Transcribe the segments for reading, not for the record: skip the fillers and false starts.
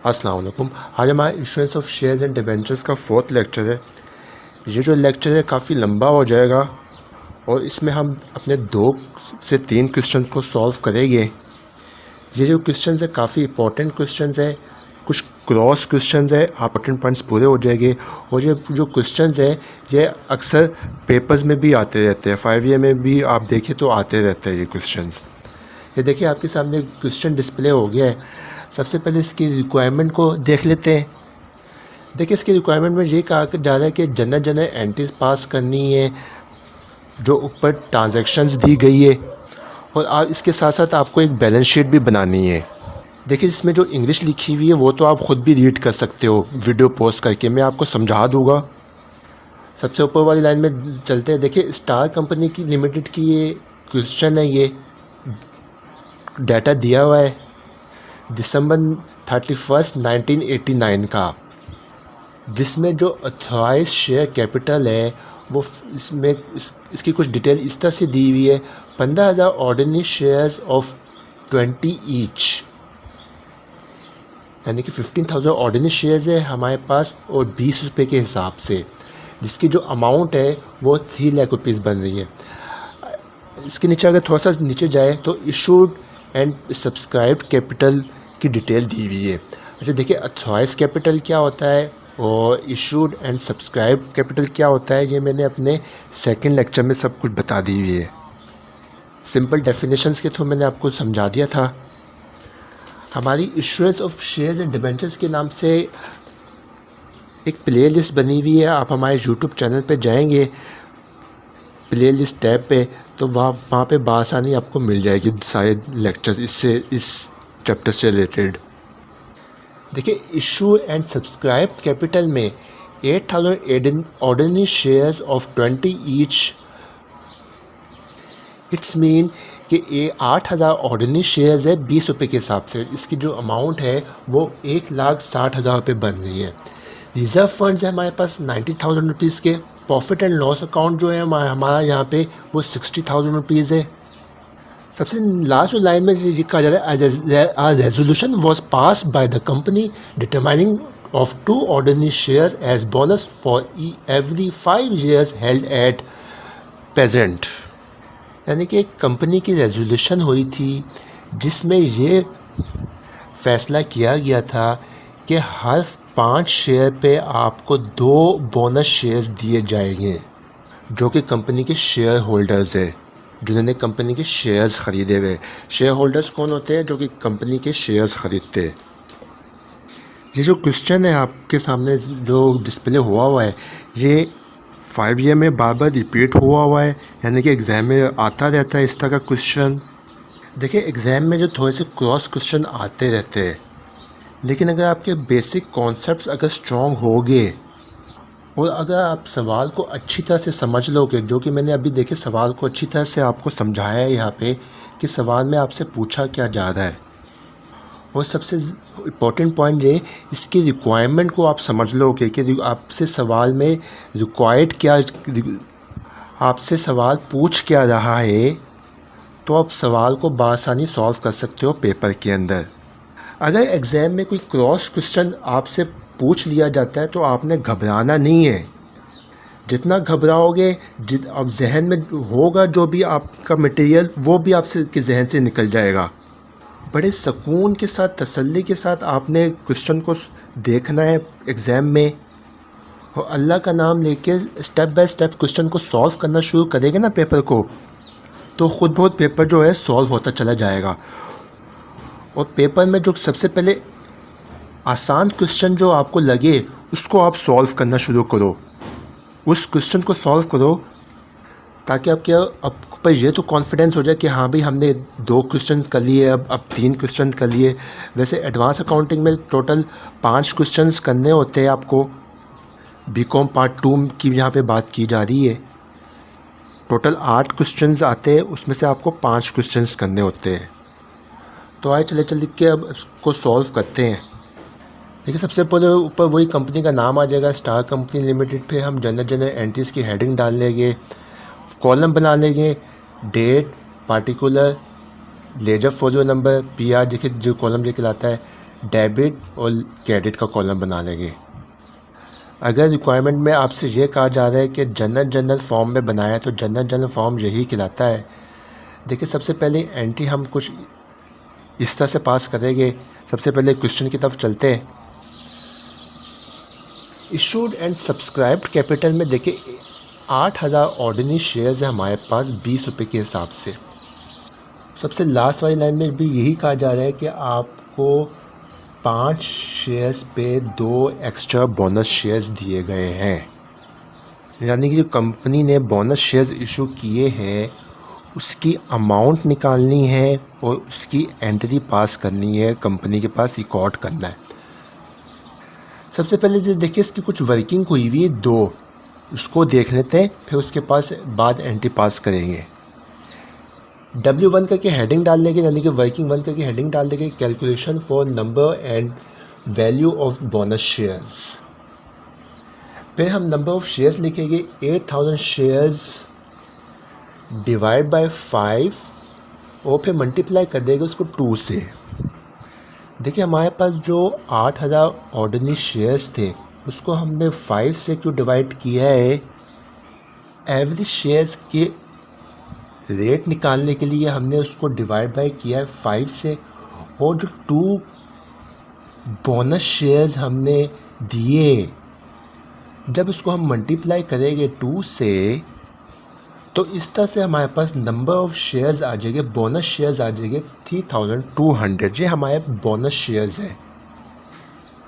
अस्सलाम वालेकुम। आज हमारा issuance of shares and debentures का 4th लेक्चर है। ये जो लेक्चर है काफ़ी लंबा हो जाएगा और इसमें हम अपने 2 से 3 क्वेश्चन को सॉल्व करेंगे। ये जो क्वेश्चन है काफ़ी इंपॉर्टेंट क्वेश्चन है, कुछ क्रॉस क्वेश्चन है, इंपॉर्टेंट पॉइंट्स पूरे हो जाएंगे। और ये जो क्वेश्चन है ये अक्सर पेपर्स में भी आते रहते हैं, 5 ईयर में भी आप देखें तो आते रहते हैं ये क्वेश्चन। ये देखिए आपके सामने क्वेश्चन डिस्प्ले हो गया है। सबसे पहले इसकी रिक्वायरमेंट को देख लेते हैं। देखिए इसकी रिक्वायरमेंट में ये कहा जा रहा है कि जनरल एंट्रीज पास करनी है जो ऊपर ट्रांजैक्शंस दी गई है, और इसके साथ साथ आपको एक बैलेंस शीट भी बनानी है। देखिए इसमें जो इंग्लिश लिखी हुई है वो तो आप ख़ुद भी रीड कर सकते हो वीडियो पॉज करके, मैं आपको समझा दूँगा। सबसे ऊपर वाली लाइन में चलते हैं। देखिए स्टार कंपनी की लिमिटेड की ये क्वेश्चन है, ये डाटा दिया हुआ है दिसंबर 31, 1989 का, जिसमें जो ऑथराइज शेयर कैपिटल है वो इसमें इसकी कुछ डिटेल इस तरह से दी हुई है। 15,000 ऑर्डिनरी शेयर्स ऑफ 20 ईच, यानी कि 15,000 ऑर्डिनरी शेयर्स है हमारे पास, और 20 रुपये के हिसाब से जिसकी जो अमाउंट है वो 3 लाख रुपीज़ बन रही है। इसके नीचे अगर थोड़ा सा नीचे जाए तो इशूड एंड सब्सक्राइब्ड कैपिटल की डिटेल दी हुई है। अच्छा देखिए ऑथराइज कैपिटल क्या होता है और इशूड एंड सब्सक्राइब्ड कैपिटल क्या होता है, ये मैंने अपने सेकंड लेक्चर में सब कुछ बता दी हुई है। सिंपल डेफिनेशंस के थ्रू मैंने आपको समझा दिया था। हमारी issuance of shares and debentures के नाम से एक प्लेलिस्ट बनी हुई है। आप हमारे यूट्यूब चैनल पे जाएंगे, प्लेलिस्ट टैब पे, तो वहाँ पे बआसानी आपको मिल जाएगी सारे लेक्चर्स इस चैप्टर से रिलेटेड। देखिए इशू एंड सब्सक्राइब कैपिटल में 8,000 ordinary shares of 20 each, it's mean कि ये 8,000 ऑर्डिनरी शेयर्स है 20 रुपये के हिसाब से। इसकी जो अमाउंट है वो 1,60,000 रुपये बन रही है। रिज़र्व फंड्स है हमारे पास 90,000 रुपीज़ के। प्रॉफिट एंड लॉस अकाउंट जो है हमारा यहाँ पे वो 60,000 रुपीज़ है। सबसे लास्ट लाइन में ये कहा जा रहा है resolution was pass by the company determining of 2 ordinary shares as bonus for every 5 years held at present, यानी कि एक कंपनी की रेजोल्यूशन हुई थी जिसमें ये फैसला किया गया था कि हर 5 शेयर पे आपको 2 बोनस शेयर्स दिए जाएंगे जो कि कंपनी के शेयर होल्डर्स है, जिन्होंने कंपनी के शेयर्स ख़रीदे हुए। शेयर होल्डर्स कौन होते हैं? जो कि कंपनी के शेयर्स ख़रीदते हैं। ये जो क्वेश्चन है आपके सामने जो डिस्प्ले हुआ है ये 5 ईयर में बार बार रिपीट हुआ है, यानी कि एग्ज़ाम में आता रहता है इस तरह का क्वेश्चन। देखिए एग्ज़ाम में जो थोड़े से क्रॉस क्वेश्चन आते रहते हैं, लेकिन अगर आपके बेसिक कॉन्सेप्ट्स अगर स्ट्रॉन्ग होंगे और अगर आप सवाल को अच्छी तरह से समझ लोगे, जो कि मैंने अभी देखे सवाल को अच्छी तरह से आपको समझाया है यहाँ पे कि सवाल में आपसे पूछा क्या जा रहा है, और सबसे इम्पोर्टेंट पॉइंट ये इसकी रिक्वायरमेंट को आप समझ लोगे कि आपसे सवाल में रिक्वायर्ड क्या, आपसे सवाल पूछ क्या रहा है, तो आप सवाल को बआसानी सॉल्व कर सकते हो पेपर के अंदर। अगर एग्ज़ाम में कोई क्रॉस क्वेश्चन आपसे पूछ लिया जाता है तो आपने घबराना नहीं है। जितना घबराओगे अब जहन में होगा जो भी आपका मटेरियल वो भी आपसे के जहन से निकल जाएगा। बड़े सुकून के साथ, तसल्ली के साथ आपने क्वेश्चन को देखना है एग्ज़ाम में, और अल्लाह का नाम लेके स्टेप बाय स्टेप क्वेश्चन को सॉल्व करना शुरू करेंगे ना पेपर को, तो ख़ुद बहुत पेपर जो है सॉल्व होता चला जाएगा। और पेपर में जो सबसे पहले आसान क्वेश्चन जो आपको लगे उसको आप सॉल्व करना शुरू करो, उस क्वेश्चन को सॉल्व करो, ताकि आपके पर ये तो कॉन्फिडेंस हो जाए कि हाँ भाई हमने 2 क्वेश्चन कर लिए, अब 3 क्वेश्चन कर लिए। वैसे एडवांस अकाउंटिंग में टोटल 5 क्वेश्चन करने होते हैं आपको। बीकॉम पार्ट 2 की यहाँ पे बात की जा रही है। टोटल 8 क्वेश्चन आते हैं, उसमें से आपको 5 क्वेश्चन करने होते हैं। तो आए चले के अब इसको सॉल्व करते हैं। देखिए सबसे पहले ऊपर वही कंपनी का नाम आ जाएगा, स्टार कंपनी लिमिटेड। पे हम जनरल एंट्रीज़ की हेडिंग डाल लेंगे, कॉलम बना लेंगे, date, particular, ledger folio number, PR देखिए जो कॉलम लेकर आता है, डेबिट और क्रेडिट का कॉलम बना लेंगे। अगर रिक्वायरमेंट में आपसे ये कहा जा रहा है कि जनरल फॉर्म में बनाया तो जनरल फॉर्म यही कहलाता है। देखिए सबसे पहले एंट्री हम कुछ इस तरह से पास करेंगे। सबसे पहले क्वेश्चन की तरफ चलते हैं। इशूड एंड सब्सक्राइब्ड कैपिटल में देखिए 8000 ऑर्डिनरी शेयर्स है हमारे पास 20 रुपये के हिसाब से। सबसे लास्ट वाली लाइन में भी यही कहा जा रहा है कि आपको 5 शेयर्स पे 2 एक्स्ट्रा बोनस शेयर्स दिए गए हैं। यानी कि जो कंपनी ने बोनस शेयर्स इशू किए हैं उसकी अमाउंट निकालनी है और उसकी एंट्री पास करनी है, कंपनी के पास रिकॉर्ड करना है। सबसे पहले जो देखिए इसकी कुछ वर्किंग हुई हुई है 2, उसको देख लेते हैं, फिर उसके पास बाद एंट्री पास करेंगे। W1 करके हेडिंग डाल लेंगे, यानी कि वर्किंग 1 करके हेडिंग डाल देंगे, calculation for number and value of bonus shares. फिर हम नंबर ऑफ शेयर्स लिखेंगे 8000 शेयर्स डिवाइड बाय 5 और फिर मल्टीप्लाई कर देंगे उसको 2 से। देखिए हमारे पास जो 8000 ऑर्डिनरी शेयर्स थे उसको हमने 5 से क्यों डिवाइड किया है, एवरेज शेयर्स के रेट निकालने के लिए हमने उसको डिवाइड बाय किया है 5 से। और जो 2 बोनस शेयर्स हमने दिए, जब इसको हम मल्टीप्लाई करेंगे 2 से तो इस तरह से हमारे पास नंबर ऑफ़ शेयर्स आ जाएंगे, बोनस शेयर्स आ जाएंगे 3200। ये हमारे बोनस शेयर्स हैं।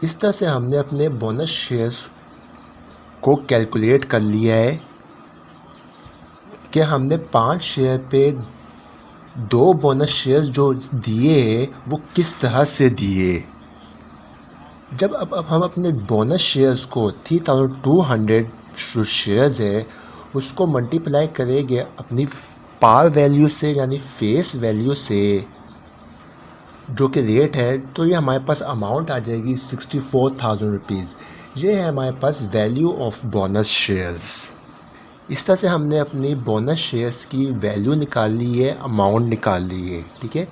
इस तरह से हमने अपने बोनस शेयर्स को कैलकुलेट कर लिया है कि हमने 5 शेयर पे 2 बोनस शेयर्स जो दिए वो किस तरह से दिए। जब अब हम अपने बोनस शेयर्स को 3200 जो शेयर्स है उसको मल्टीप्लाई करेंगे अपनी पार वैल्यू से, यानी फेस वैल्यू से जो कि रेट है, तो ये हमारे पास अमाउंट आ जाएगी 64,000 रुपीज़। ये है हमारे पास वैल्यू ऑफ बोनस शेयर्स। इस तरह से हमने अपनी बोनस शेयर्स की वैल्यू निकाल ली है, अमाउंट निकाल ली है। ठीक है,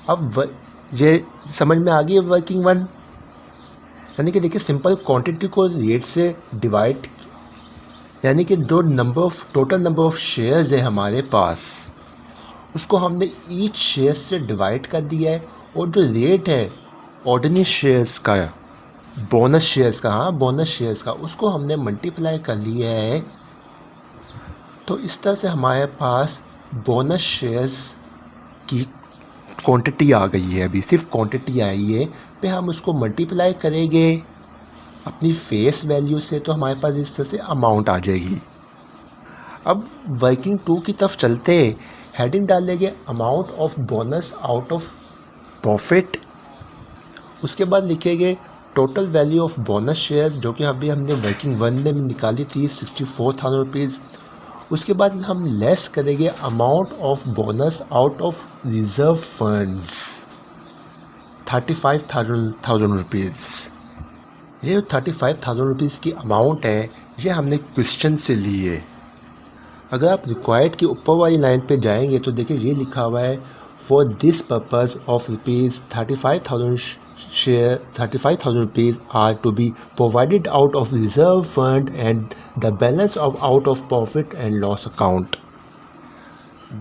अब ये समझ में आ गई वर्किंग 1। यानी कि देखिए सिंपल क्वांटिटी को रेट से डिवाइड, यानी कि जो टोटल नंबर ऑफ़ शेयर्स है हमारे पास उसको हमने ईच शेयर से डिवाइड कर दिया है, और जो रेट है ऑर्डिनरी शेयर्स का, बोनस शेयर्स का, उसको हमने मल्टीप्लाई कर लिया है। तो इस तरह से हमारे पास बोनस शेयर्स की क्वांटिटी आ गई है। अभी सिर्फ क्वांटिटी आई है, फिर हम उसको मल्टीप्लाई करेंगे अपनी फेस वैल्यू से, तो हमारे पास इस तरह से अमाउंट आ जाएगी। अब वर्किंग 2 की तरफ चलते, हेडिंग डाल लेंगे amount of bonus out of profit. उसके बाद लिखेंगे total value of bonus shares, जो कि अभी हमने वर्किंग 1 में निकाली थी 64,000 रुपीज़। उसके बाद हम लेस करेंगे amount of bonus out of reserve funds 35,000 rupees. ये जो 35,000 रुपीज़ की अमाउंट है ये हमने क्वेश्चन से ली है। अगर आप रिक्वायर्ड की ऊपर वाली लाइन पे जाएंगे तो देखिए ये लिखा हुआ है for this purpose of rupees 35,000 rupees are to be provided out of reserve fund and the balance of out of profit and loss account.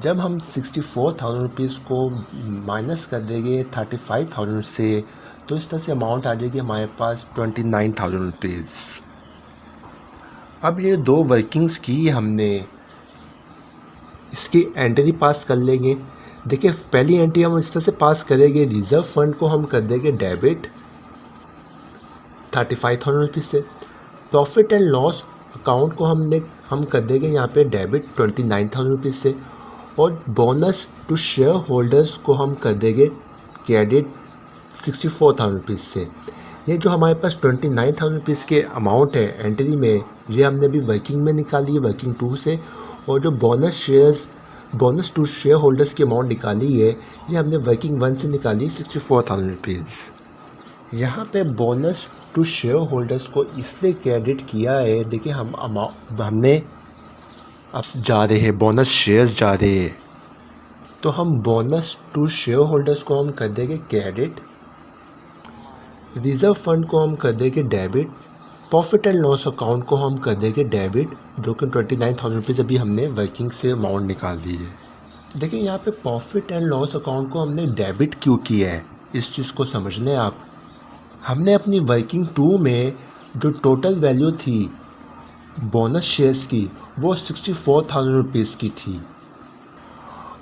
जब हम 64,000 रुपीज़ को माइनस कर देंगे 35,000 से, तो इस तरह से अमाउंट आ जाएगी हमारे पास 29,000 रुपीज़। अब ये 2 वर्किंग्स की हमने, इसकी एंट्री पास कर लेंगे। देखिए पहली एंट्री हम इस तरह से पास करेंगे, रिज़र्व फंड को हम कर देंगे डेबिट 35,000 रुपीज़ से, प्रॉफिट एंड लॉस अकाउंट को हम कर देंगे यहाँ पे डेबिट 29,000 रुपीज़ से, और बोनस टू शेयर होल्डर्स को हम कर देंगे क्रेडिट 64,000 रुपीज़ से। ये जो हमारे पास 29,000 रुपीज़ के अमाउंट है एंट्री में, ये हमने अभी वर्किंग में निकाली है वर्किंग 2 से, और जो बोनस टू शेयर होल्डर्स की अमाउंट निकाली है ये हमने वर्किंग 1 से निकाली 64,000 रुपीज़। यहाँ पे बोनस टू शेयर होल्डर्स को इसलिए क्रेडिट किया है, देखिए हमने अब जा रहे हैं बोनस शेयर्स जा रहे हैं, तो हम बोनस टू शेयर होल्डर्स को हम कर देंगे क्रेडिट रिज़र्व फंड को हम कर देंगे debit, profit and loss account को हम कर देंगे डेबिट, जो कि 29,000 रुपीज़ अभी हमने वर्किंग से अमाउंट निकाल दी है। देखिए यहाँ पे प्रॉफिट एंड लॉस अकाउंट को हमने डेबिट क्यों किया है, इस चीज़ को समझ लें आप। हमने अपनी वर्किंग 2 में जो टोटल वैल्यू थी बोनस शेयर्स की वो 64,000 रुपीज़ की थी,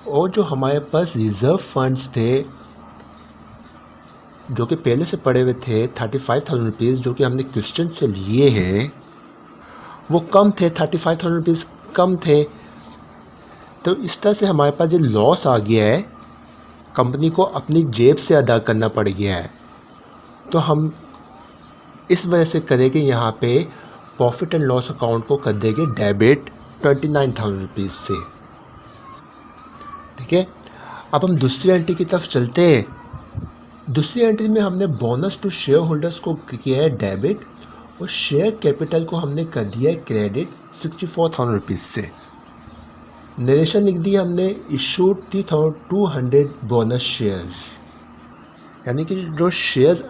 और जो हमारे पास रिज़र्व फंड्स थे जो कि पहले से पड़े हुए थे 35,000 रुपीज़, जो कि हमने क्वेश्चन से लिए हैं, वो कम थे, 35,000 रुपीज़ कम थे। तो इस तरह से हमारे पास जो लॉस आ गया है, कंपनी को अपनी जेब से अदा करना पड़ गया है। तो हम इस वजह से करेंगे यहाँ पे प्रॉफिट एंड लॉस अकाउंट को कर देंगे डेबिट 29,000 रुपीज़ से। ठीक है, अब हम दूसरी एंट्री की तरफ चलते हैं। दूसरी एंट्री में हमने बोनस टू शेयर होल्डर्स को किया है डेबिट, और शेयर कैपिटल को हमने कर दिया है क्रेडिट 64,000 रुपीज़ से। नरेशन लिख दी हमने इशूड 3,200 बोनस शेयर्स, यानी कि जो शेयर्स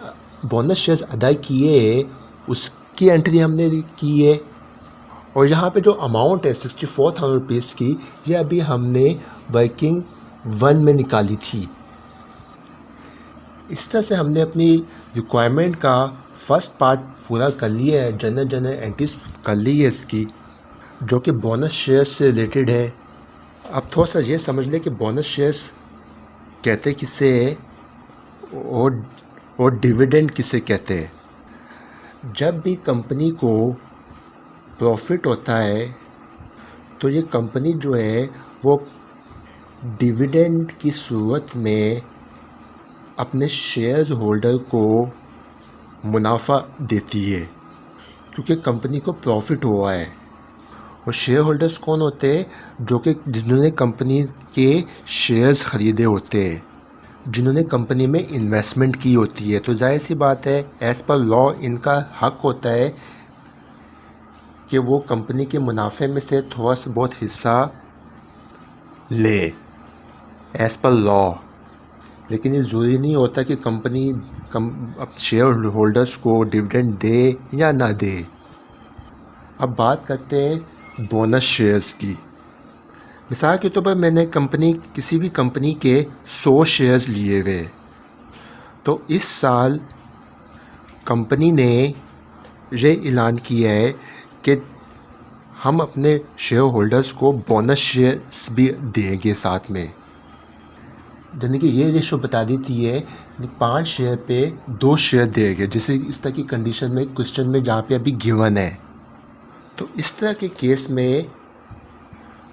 बोनस शेयर्स अदा किए उसकी एंट्री हमने की है। और यहाँ पे जो अमाउंट है 64,000 रुपीज़ की, ये अभी हमने वर्किंग 1 में निकाली थी। इस तरह से हमने अपनी रिक्वायरमेंट का फर्स्ट पार्ट पूरा कर लिया है, जनरल एंट्रीज कर ली है इसकी, जो कि बोनस शेयर्स से रिलेटेड है। अब थोड़ा सा ये समझ लें कि बोनस शेयर्स कहते किसे है और डिविडेंड किसे कहते हैं। जब भी कंपनी को प्रॉफिट होता है तो ये कंपनी जो है वो डिविडेंड की सूरत में अपने शेयर्स होल्डर को मुनाफा देती है, क्योंकि कंपनी को प्रॉफिट हुआ है। और शेयर होल्डर्स कौन होते हैं? जो कि जिन्होंने कंपनी के शेयर्स ख़रीदे होते हैं, जिन्होंने कंपनी में इन्वेस्टमेंट की होती है। तो जाहिर सी बात है, एज़ पर लॉ इनका हक होता है कि वो कंपनी के मुनाफे में से थोड़ा सा बहुत हिस्सा ले, एज़ पर लॉ। लेकिन ये ज़रूरी नहीं होता कि कंपनी शेयर होल्डर्स को डिविडेंड दे या ना दे। अब बात करते हैं बोनस शेयर्स की। मिसाल के तौर पर मैंने किसी भी कंपनी के 100 शेयर्स लिए हुए, तो इस साल कंपनी ने ये ऐलान किया है कि हम अपने शेयर होल्डर्स को बोनस शेयर्स भी देंगे साथ में। यानी कि ये रेशो बता देती है 5 शेयर पे 2 शेयर देंगे, जैसे इस तरह की कंडीशन में क्वेश्चन में जहाँ पे अभी गिवन है। तो इस तरह के केस में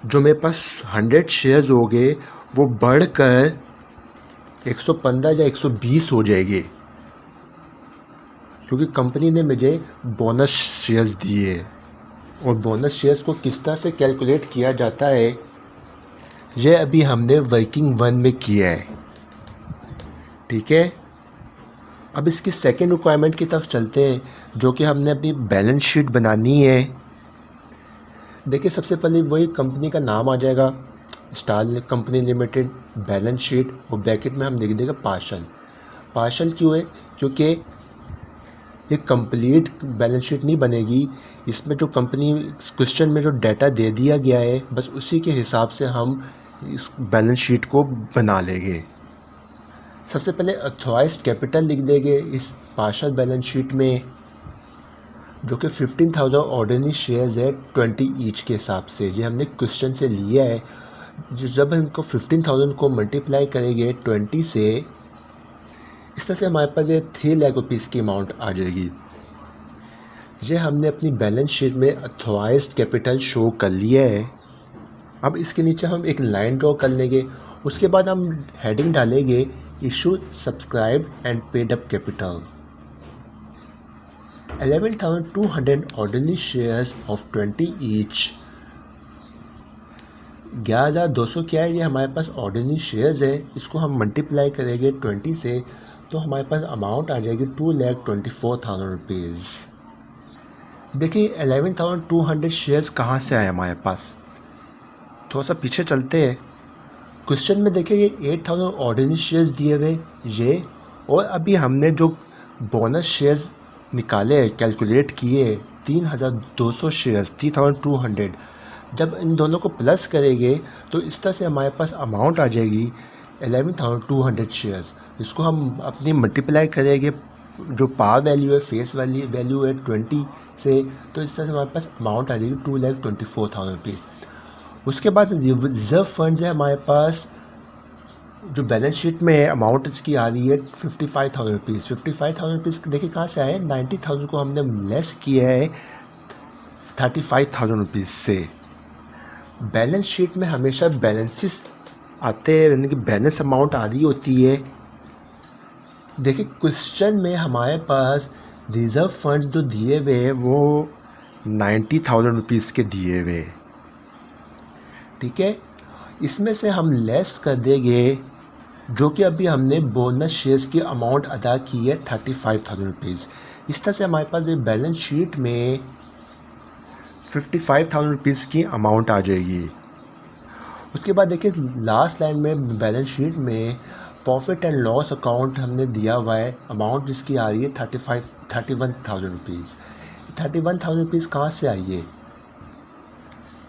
जो मेरे पास 100 शेयर्स हो गए वो बढ़कर 115 या 120 हो जाएंगे, क्योंकि कंपनी ने मुझे बोनस शेयर्स दिए। और बोनस शेयर्स को किस तरह से कैलकुलेट किया जाता है, ये अभी हमने वर्किंग 1 में किया है। ठीक है, अब इसकी सेकंड रिक्वायरमेंट की तरफ चलते हैं, जो कि हमने अपनी बैलेंस शीट बनानी है। देखिए, सबसे पहले वही कंपनी का नाम आ जाएगा, star company limited, balance sheet, और ब्रैकेट में हम लिख देंगे पार्शल क्यों है? क्योंकि ये कंप्लीट बैलेंस शीट नहीं बनेगी। इसमें जो कंपनी क्वेश्चन में जो डाटा दे दिया गया है, बस उसी के हिसाब से हम इस बैलेंस शीट को बना लेंगे। सबसे पहले ऑथराइज्ड कैपिटल लिख देंगे इस पार्शल बैलेंस शीट में, जो कि 15,000 ऑर्डिनरी शेयर्स है 20 ईच के हिसाब से। ये हमने क्वेश्चन से लिया है। जब इनको 15,000 को मल्टीप्लाई करेंगे 20 से, इस तरह से हमारे पास ये 3 लाख रुपीज़ की अमाउंट आ जाएगी। ये हमने अपनी बैलेंस शीट में ऑथराइज्ड कैपिटल शो कर लिया है। अब इसके नीचे हम एक लाइन ड्रॉ कर लेंगे। उसके बाद हम हेडिंग डालेंगे issue subscribed and paid up capital. 11,200 ordinary shares of 20 each. 11,200 क्या है? ये हमारे पास ऑर्डिनरी शेयर्स है। इसको हम मल्टीप्लाई करेंगे 20 से, तो हमारे पास अमाउंट आ जाएगी 2,24,000 रुपीज़। देखिए 11,200 शेयर्स कहाँ से आए हमारे पास? थोड़ा सा पीछे चलते हैं। क्वेश्चन में देखिए ये 8,000 ऑर्डिनरी शेयर्स दिए हुए ये, और अभी हमने जो बोनस शेयर्स निकाले, कैलकुलेट किए 3,200 शेयर्स, 3,200, जब इन दोनों को प्लस करेंगे तो इस तरह से हमारे पास अमाउंट आ जाएगी 11,200 शेयर्स। इसको हम अपनी मल्टीप्लाई करेंगे, जो पार वैल्यू है, फेस वैल्यू है 20 से, तो इस तरह से हमारे पास अमाउंट आ जाएगी 2,24,000 रुपीज़। उसके बाद रिजर्व फंड्स है हमारे पास, जो बैलेंस शीट में अमाउंट इसकी आ रही है 55,000 रुपीज़। 55,000 रुपीज़ देखिए कहाँ से आए, 90,000 को हमने लेस किया है 35,000 रुपीज़ से। बैलेंस शीट में हमेशा बैलेंसेस आते हैं, यानी कि बैलेंस अमाउंट आ रही होती है। देखिए क्वेश्चन में हमारे पास रिज़र्व फंड्स जो दिए हुए हैं वो 90,000 रुपीज़ के दिए हुए, ठीक है। इसमें से हम लेस कर देंगे जो कि अभी हमने बोनस शेयर्स की अमाउंट अदा की है 35,000 रुपीज़। इस तरह से हमारे पास ये बैलेंस शीट में 55,000 रुपीज़ की अमाउंट आ जाएगी। उसके बाद देखिए लास्ट लाइन में बैलेंस शीट में प्रॉफिट एंड लॉस अकाउंट हमने दिया हुआ है, अमाउंट जिसकी आ रही है 31,000 रुपीज़। 31,000 रुपीज़ कहाँ से आई है?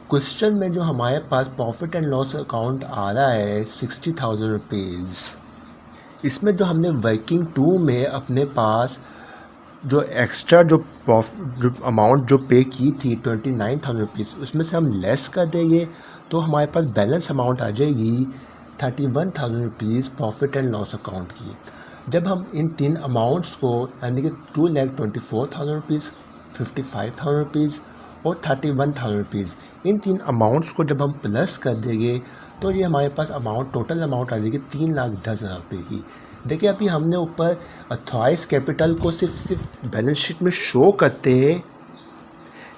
क्वेश्चन में जो हमारे पास प्रॉफिट एंड लॉस अकाउंट आ रहा है 60,000 रुपीज़, इसमें जो हमने वर्किंग 2 में अपने पास जो एक्स्ट्रा जो अमाउंट जो पे की थी 29,000 रुपीज़, उसमें से हम लेस कर देंगे तो हमारे पास बैलेंस अमाउंट आ जाएगी 31,000 rupees profit and loss account की। जब हम इन तीन अमाउंट्स को, यानी कि 2,24,000 रुपीज़, 55,000 रुपीज़ और 31,000 रुपीज़, इन तीन अमाउंट्स को जब हम प्लस कर देंगे तो ये हमारे पास अमाउंट, टोटल अमाउंट आ जाएगी 3,10,000 रुपये की। देखिए अभी हमने ऊपर अथॉराइज कैपिटल को सिर्फ बैलेंस शीट में शो करते हैं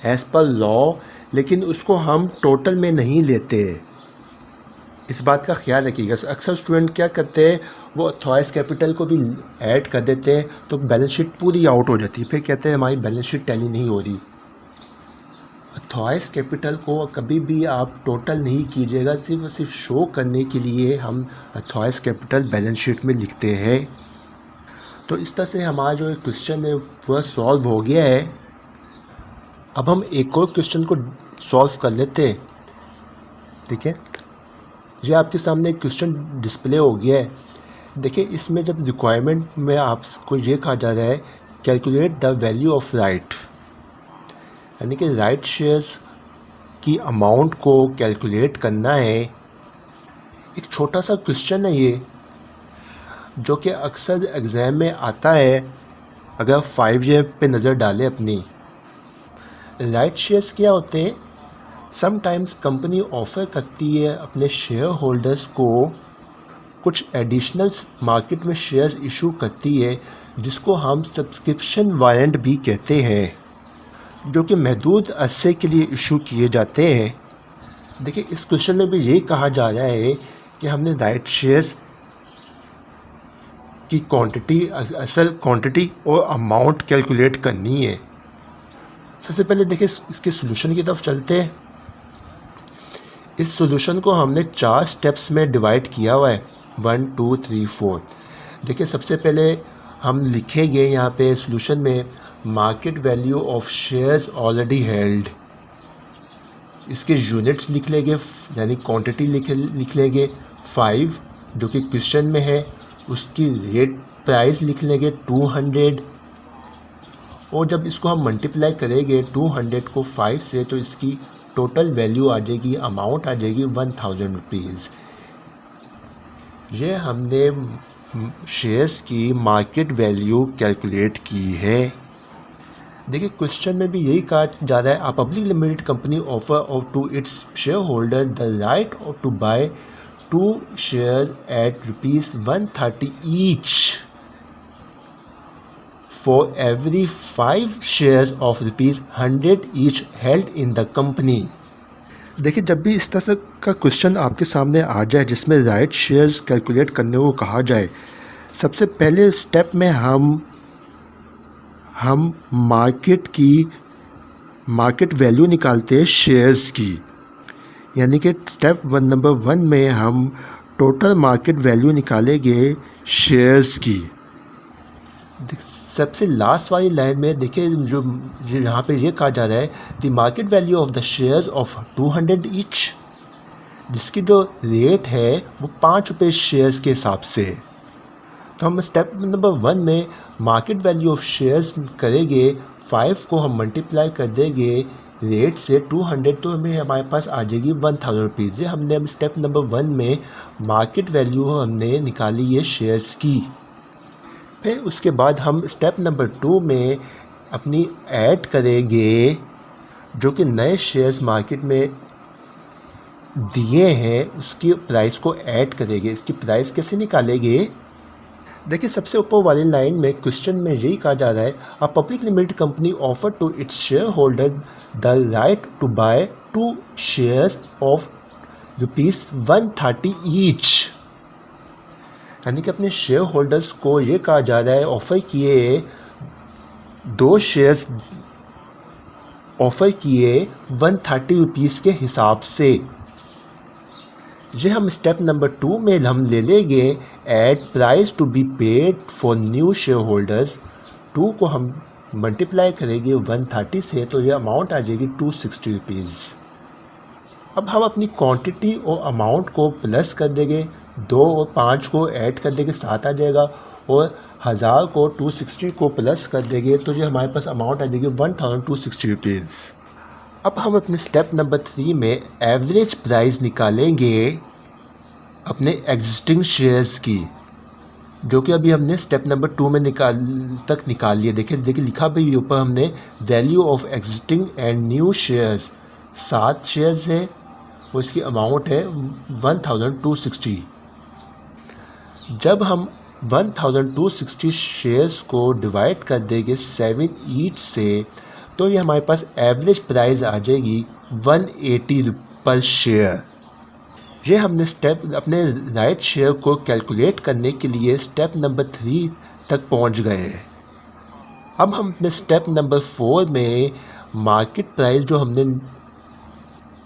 एज़ पर लॉ, लेकिन उसको हम टोटल में नहीं लेते। इस बात का ख्याल रखिएगा। अक्सर स्टूडेंट क्या करते हैं, वो अथॉराइज कैपिटल को भी ऐड कर देते हैं तो बैलेंस शीट पूरी आउट हो जाती है, फिर कहते हैं हमारी बैलेंस शीट टैली नहीं हो रही। अथॉराइज कैपिटल को कभी भी आप टोटल नहीं कीजिएगा, सिर्फ शो करने के लिए हम अथॉराइज कैपिटल बैलेंस शीट में लिखते हैं। तो इस तरह से हमारा जो क्वेश्चन है पूरा सॉल्व हो गया है। अब हम एक और क्वेश्चन को सॉल्व कर लेते हैं, ठीक है। ये आपके सामने एक क्वेश्चन डिस्प्ले हो गया है। देखिए इसमें जब रिक्वायरमेंट में आपको ये कहा जा रहा है calculate the value of right, यानी कि राइट शेयर्स की अमाउंट को कैलकुलेट करना है। एक छोटा सा क्वेश्चन है ये, जो कि अक्सर एग्ज़ाम में आता है। अगर 5 ईयर पे नज़र डालें अपनी, राइट शेयर्स क्या होते हैं? समटाइम्स कंपनी ऑफ़र करती है अपने शेयर होल्डर्स को कुछ एडिशनल मार्केट में शेयर्स इशू करती है, जिसको हम सब्सक्रिप्शन वारंट भी कहते हैं, जो कि महदूद अरसे के लिए इशू किए जाते हैं। देखिए इस क्वेश्चन में भी यही कहा जा रहा है कि हमने राइट शेयर्स की क्वांटिटी, असल क्वांटिटी और अमाउंट कैलकुलेट करनी है। सबसे पहले देखिए इसके सॉल्यूशन की तरफ चलते हैं। इस सॉल्यूशन को हमने 4 स्टेप्स में डिवाइड किया हुआ है, 1 2 3 4। देखिए सबसे पहले हम लिखेंगे यहाँ पे सॉल्यूशन में market value of shares already held, इसके यूनिट्स लिख लेंगे, यानी क्वांटिटी लिख लेंगे 5 जो कि क्वेश्चन में है, उसकी रेट प्राइस लिख लेंगे 200, और जब इसको हम मल्टीप्लाई करेंगे 200 को 5 से तो इसकी टोटल वैल्यू आ जाएगी, अमाउंट आ जाएगी 1,000 रुपीज़। ये हमने शेयर्स की मार्केट वैल्यू कैलकुलेट की है। देखिए क्वेश्चन में भी यही कहा जा रहा है, a public limited company offer to its share holder the right to buy 2 shares at ₹130 each for every 5 shares of ₹100 each held in the company. देखिए जब भी इस तरह का क्वेश्चन आपके सामने आ जाए जिसमें राइट शेयर्स कैलकुलेट करने को कहा जाए, सबसे पहले स्टेप में हम मार्केट वैल्यू निकालते हैं शेयर्स की, यानी कि स्टेप नंबर 1 में हम टोटल मार्केट वैल्यू निकालेंगे शेयर्स की। सबसे लास्ट वाली लाइन में देखिए जो यहाँ पे ये कहा जा रहा है the market value of the shares of 200 each, जिसकी जो रेट है वो 5 रुपये शेयर्स के हिसाब से। तो हम स्टेप नंबर 1 में मार्केट वैल्यू ऑफ शेयर्स करेंगे, 5 को हम मल्टीप्लाई कर देंगे रेट से 200, तो हमें हमारे पास आ जाएगी 1000 रुपीज़। ये हमने अब स्टेप नंबर 1 में मार्केट वैल्यू हमने निकाली है शेयर्स की। फिर उसके बाद हम स्टेप नंबर 2 में अपनी ऐड करेंगे जो कि नए शेयर्स मार्केट में दिए हैं उसकी प्राइस को ऐड करेंगे। इसकी प्राइस कैसे निकालेंगे, देखिए सबसे ऊपर वाली लाइन में क्वेश्चन में यही कहा जा रहा है a public limited company offer to its share holder the right to buy 2 shares of ₹130 each, यानी कि अपने शेयर होल्डर्स को ये कहा जा रहा है ऑफ़र किए 2 शेयर्स ऑफ़र किए 130 रुपीज़ के हिसाब से। ये हम स्टेप नंबर 2 में हम ले लेंगे at price to be paid for new share holders. 2 को हम मल्टीप्लाई करेंगे 130 से, तो ये अमाउंट आ जाएगी 260 रुपीज़। अब हम अपनी क्वांटिटी और अमाउंट को प्लस कर देंगे, 2 और 5 को ऐड कर देंगे 7 आ जाएगा, और 1000 को 260 को प्लस कर देंगे तो ये हमारे पास अमाउंट आ जाएगी 1260 रुपीज़। अब हम अपने स्टेप नंबर 3 में एवरेज प्राइस निकालेंगे अपने एग्जिस्टिंग शेयर्स की, जो कि अभी हमने स्टेप नंबर 2 में निकाल लिए। देखिए लिखा भी ऊपर हमने value of existing and new shares, 7 shares है और इसकी अमाउंट है 1260। जब हम 1260 शेयर्स को डिवाइड कर देंगे 7 ईच से, तो ये हमारे पास एवरेज प्राइस आ जाएगी 180 पर शेयर। ये हमने स्टेप अपने राइट शेयर को कैलकुलेट करने के लिए स्टेप नंबर 3 तक पहुंच गए हैं। अब हम अपने स्टेप नंबर 4 में मार्केट प्राइस जो हमने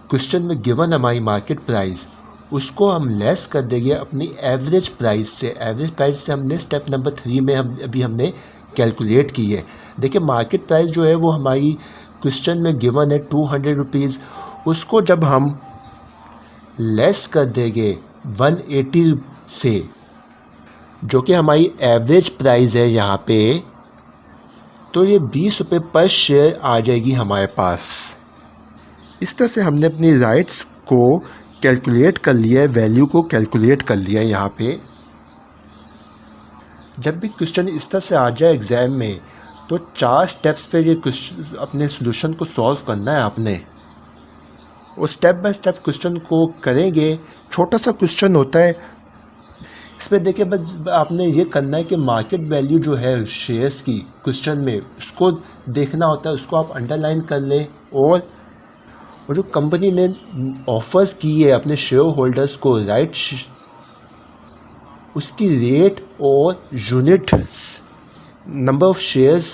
क्वेश्चन में गिवन हमारी मार्केट प्राइस, उसको हम लेस कर देंगे अपनी एवरेज प्राइस से। एवरेज प्राइस से हमने स्टेप नंबर 3 में हमने कैलकुलेट की है। देखिए मार्केट प्राइस जो है वो हमारी क्वेश्चन में गिवन है 200 रुपीज़, उसको जब हम लेस कर देंगे 180 से, जो कि हमारी एवरेज प्राइस है यहाँ पे, तो ये 20 रुपये पर शेयर आ जाएगी हमारे पास। इस तरह से हमने अपनी राइट्स को कैलकुलेट कर लिया है, वैल्यू को कैलकुलेट कर लिया है यहाँ पे। जब भी क्वेश्चन इस तरह से आ जाए एग्ज़ाम में, तो 4 स्टेप्स पे ये क्वेश्चन अपने सॉल्यूशन को सॉल्व करना है आपने, और स्टेप बाय स्टेप क्वेश्चन को करेंगे। छोटा सा क्वेश्चन होता है, इसमें देखिए बस आपने ये करना है कि मार्केट वैल्यू जो है शेयर्स की क्वेश्चन में, उसको देखना होता है, उसको आप अंडरलाइन कर लें, और जो कंपनी ने ऑफर्स की है अपने शेयर होल्डर्स को राइट, उसकी रेट और यूनिट्स नंबर ऑफ़ शेयर्स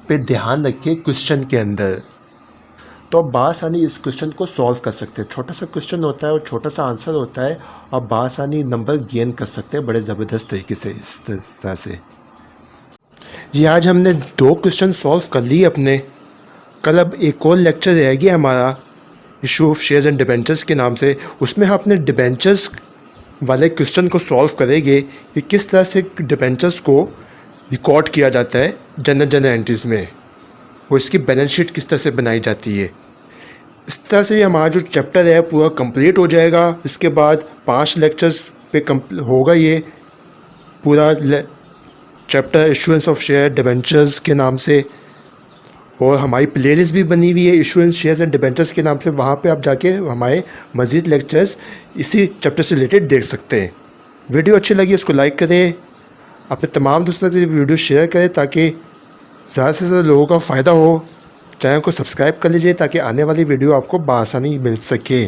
पे ध्यान रखें क्वेश्चन के अंदर, तो आप बासानी इस क्वेश्चन को सॉल्व कर सकते हैं। छोटा सा क्वेश्चन होता है और छोटा सा आंसर होता है, आप बासानी नंबर गेन कर सकते हैं बड़े ज़बरदस्त तरीके से। इस तरह से जी आज हमने 2 क्वेश्चन सॉल्व कर लिए अपने। कल अब एक और लेक्चर रह गया हमारा issue of shares and debentures के नाम से, उसमें हम अपने डिबेंचर्स वाले क्वेश्चन को सॉल्व करेंगे कि किस तरह से डिबेंचर्स को रिकॉर्ड किया जाता है जनरल एंट्रीज़ में, और इसकी बैलेंस शीट किस तरह से बनाई जाती है। इस तरह से हमारा जो चैप्टर है पूरा कंप्लीट हो जाएगा। इसके बाद 5 लेक्चर्स पे होगा ये पूरा chapter issuance of share debentures के नाम से, और हमारी प्लेलिस्ट भी बनी हुई है इशुएंस शेयर्स एंड डिबेंचर्स के नाम से। वहाँ पे आप जाके हमारे मज़ीद लेक्चर्स इसी चैप्टर से रिलेटेड देख सकते हैं। वीडियो अच्छी लगी उसको लाइक करें, अपने तमाम दोस्तों से वीडियो शेयर करें ताकि ज़्यादा से ज़्यादा लोगों का फ़ायदा हो। चैनल को सब्सक्राइब कर लीजिए ताकि आने वाली वीडियो आपको बआसानी मिल सके।